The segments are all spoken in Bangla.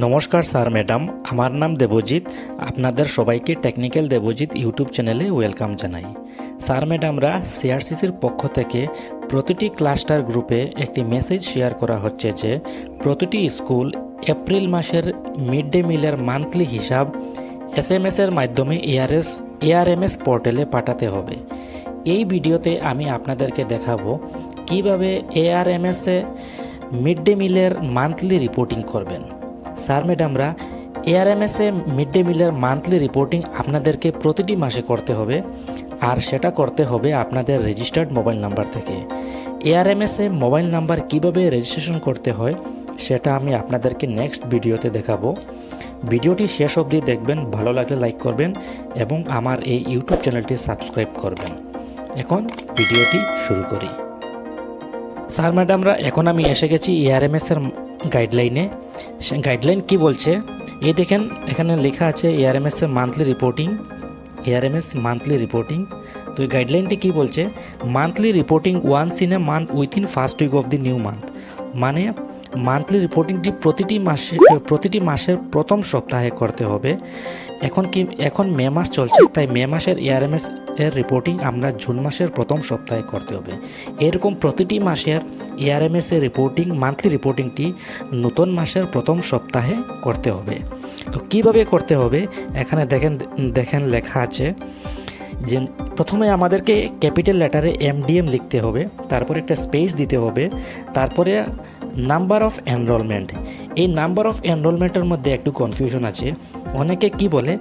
নমস্কার স্যার ম্যাডাম, আমার নাম দেবজিৎ। আপনাদের সবাইকে টেকনিক্যাল দেবজিৎ ইউটিউব চ্যানেলে ওয়েলকাম জানাই। স্যার ম্যাডামরা সিআরসিসির পক্ষ থেকে প্রতিটি ক্লাস্টার গ্রুপে একটি মেসেজ শেয়ার করা হচ্ছে যে প্রতিটি স্কুল এপ্রিল মাসের মিড ডে মিলের মান্থলি হিসাব এসএমএসের মাধ্যমে এআরএমএস পোর্টালে পাঠাতে হবে। এই ভিডিওতে আমি আপনাদেরকে দেখাবো কিভাবে এআরএমএসে মিড ডে মিলের মান্থলি রিপোর্টিং করবেন। স্যার ম্যাডামরা এআরএমএসে মিড ডে মিলের মান্থলি রিপোর্টিং আপনাদেরকে প্রতিটি মাসে করতে হবে, আর সেটা করতে হবে আপনাদের রেজিস্টার্ড মোবাইল নাম্বার থেকে। এআরএমএসে মোবাইল নাম্বার কিভাবে রেজিস্ট্রেশন করতে হয় সেটা আমি আপনাদেরকে নেক্সট ভিডিওতে দেখাবো। ভিডিওটি শেষ অবধি দেখবেন, ভালো লাগলে লাইক করবেন এবং আমার এই ইউটিউব চ্যানেলটি সাবস্ক্রাইব করবেন। এখন ভিডিওটি শুরু করি। স্যার ম্যাডামরা এখন আমি এসে গেছি এআরএমএসের গাইডলাইনে। গাইডলাইন কি বলছে এই দেখেন, এখানে লেখা আছে এআরএমএসের monthly reporting, ARMS monthly reporting. তো এই গাইডলাইনটি কি বলছে, monthly reporting once in a month within first week of the new month. মানে মান্থলি রিপোর্টিংটি প্রতিটি মাসের প্রথম সপ্তাহে করতে হবে। এখন মে মাস চলছে, তাই মে মাসের এআরএমএস এর রিপোর্টিং আমরা জুন মাসের প্রথম সপ্তাহে করতে হবে। এরকম প্রতিটি মাসের এআরএমএস এর রিপোর্টিং মান্থলি রিপোর্টিংটি নতুন মাসের প্রথম সপ্তাহে করতে হবে। তো কিভাবে করতে হবে এখানে দেখেন লেখা আছে যে প্রথমে আমাদেরকে ক্যাপিটাল লেটারে এমডিএম লিখতে হবে, তারপর একটা স্পেস দিতে হবে, তারপরে নাম্বার অফ এনরোলমেন্ট। এই নাম্বার অফ এনরোলমেন্টের মধ্যে একটু কনফিউশন আছে। অনেকে কি বলে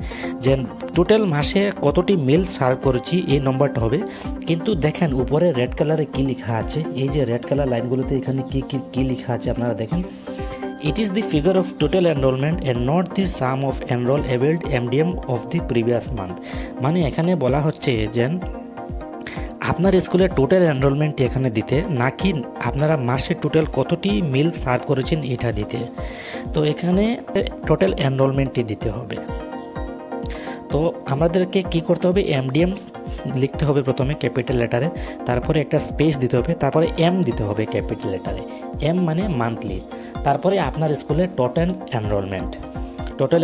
যে টোটাল মাসে কতটি মিল সার্ভ করেছি এই নম্বরটা হবে, কিন্তু দেখেন উপরে রেড কালারে কি লেখা আছে, এই যে রেড কালার লাইনগুলোতে এখানে কি লেখা আছে আপনারা দেখেন, it is the figure of total enrolment and not the sum of enrol availed MDM of the previous month. মানে এখানে বলা হচ্ছে যে আপনার স্কুলের টোটাল এনরোলমেন্ট এখানে দিতে, নাকি আপনারা মাসে টোটাল কতটি মিল সার্ভ করেছেন এটা দিতে। তো এখানে টোটাল এনরোলমেন্টটি দিতে হবে। তো আমাদেরকে কি করতে হবে, এমডিএম লিখতে হবে প্রথমে ক্যাপিটাল লেটারে, তারপরে একটা স্পেস দিতে হবে, তারপরে এম দিতে হবে ক্যাপিটাল লেটারে, এম মানে মান্থলি, তারপরে আপনার স্কুলের টোটাল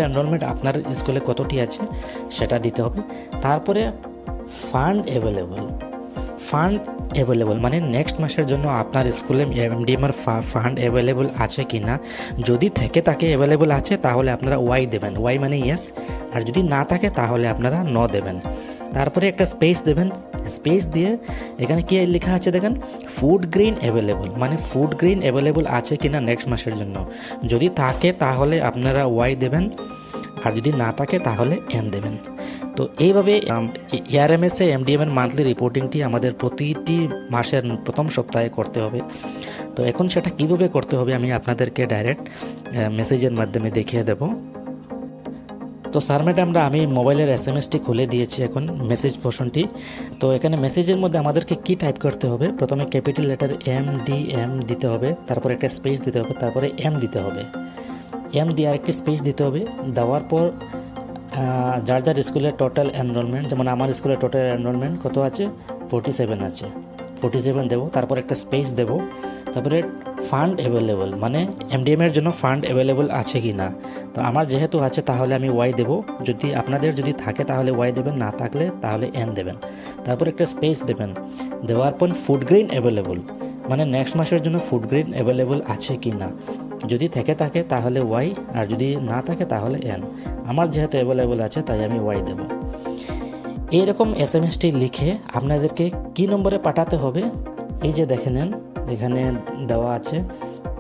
এনরোলমেন্ট আপনার স্কুলে কতটি আছে সেটা দিতে হবে। তারপরে ফান্ড অ্যাভেলেবল মানে নেক্সট মাসের জন্য আপনার স্কুলে এমডিএমের ফান্ড অ্যাভেলেবল আছে কি না। যদি থেকে থাকে অ্যাভেলেবল আছে তাহলে আপনারা ওয়াই দেবেন, ওয়াই মানে ইয়েস, আর যদি না থাকে তাহলে আপনারা নো দেবেন। তারপরে একটা স্পেস দেবেন, স্পেস দিয়ে এখানে কি লেখা আছে দেখেন, ফুড গ্রেইন অ্যাভেলেবল, মানে ফুড গ্রেইন অ্যাভেলেবল আছে কি না নেক্সট মাসের জন্য। যদি থাকে তাহলে আপনারা ওয়াই দেবেন, আর যদি না থাকে তাহলে এন দেবেন। তো এইভাবে এআরএমএসে এমডিএমের মান্থলি রিপোর্টিংটি আমাদের প্রতিটি মাসের প্রথম সপ্তাহে করতে হবে। তো এখন সেটা কীভাবে করতে হবে আমি আপনাদেরকে ডাইরেক্ট মেসেজের মাধ্যমে দেখিয়ে দেব। তো স্যার ম্যাডামরা আমি মোবাইলের এসএমএসটি খুলে দিয়েছি এখন মেসেজ পোর্শনটি। তো এখানে মেসেজের মধ্যে আমাদেরকে কি টাইপ করতে হবে, প্রথমে ক্যাপিটাল লেটার এম দিতে হবে, তারপর একটা স্পেস দিতে হবে, তারপরে এম দিতে হবে, এম দিয়ে আরেকটি স্পেস দিতে হবে। দেওয়ার পর যার স্কুলের টোটাল এনরোলমেন্ট, যেমন আমার স্কুলের টোটাল এনরোলমেন্ট কত আছে, 47 আছে, 47 দেবো, তারপর একটা স্পেস দেবো, তারপরে ফান্ড অ্যাভেলেবল মানে এমডিএমের জন্য ফান্ড অ্যাভেলেবল আছে কি না। তো আমার যেহেতু আছে তাহলে আমি ওয়াই দেবো, যদি আপনাদের যদি থাকে তাহলে ওয়াই দেবেন, না থাকলে তাহলে এন দেবেন। তারপর একটা স্পেস দেবেন, দেওয়ার পর ফুড গ্রেইন অ্যাভেলেবল মানে নেক্সট মাসের জন্য ফুড গ্রেইন অ্যাভেলেবল আছে কি না। যদি থেকে থাকে তাহলে ওয়াই, আর যদি না থাকে তাহলে এন। আমার যেহেতু অ্যাভেলেবল আছে তাই আমি ওয়াই দেব। এইরকম এসএমএসটি লিখে আপনাদেরকে কি নম্বরে পাঠাতে হবে, এই যে দেখে নেন এখানে দেওয়া আছে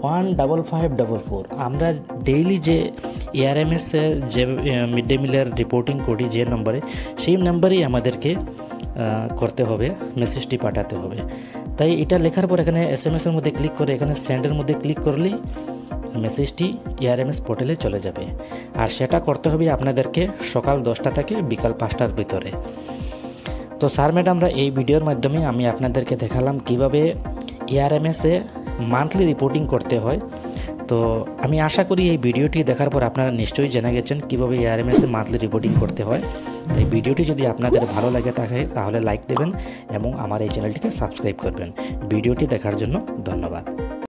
15544। আমরা ডেইলি যে এআরএমএসে যে মিড ডে মিলের রিপোর্টিং করি যে নম্বরে, সেই নম্বরেই আমাদেরকে করতে হবে, মেসেজটি পাঠাতে হবে। তাই এটা লেখার পর এখানে এসএমএসের মধ্যে ক্লিক করে এখানে সেন্ডের মধ্যে ক্লিক করলেই মেসেজটি এআরএমএস পোর্টালে চলে যাবে। আর সেটা করতে হবে আপনাদেরকে সকাল 10টা থেকে বিকাল 5টার ভিতরে। তো স্যার ম্যাডামরা এই ভিডিওর মাধ্যমে আমি আপনাদেরকে দেখালাম কিভাবে এআরএমএসে মান্থলি রিপোর্টিং করতে হয়। তো আমি আশা করি এই ভিডিওটি দেখার পর আপনারা নিশ্চয়ই জেনে গেছেন কীভাবে এআরএমএসে মান্থলি রিপোর্টিং করতে হয়। তাই ভিডিওটি যদি আপনাদের ভালো লাগে থাকে তাহলে লাইক দেবেন এবং আমার এই চ্যানেলটিকে সাবস্ক্রাইব করবেন। ভিডিওটি দেখার জন্য ধন্যবাদ।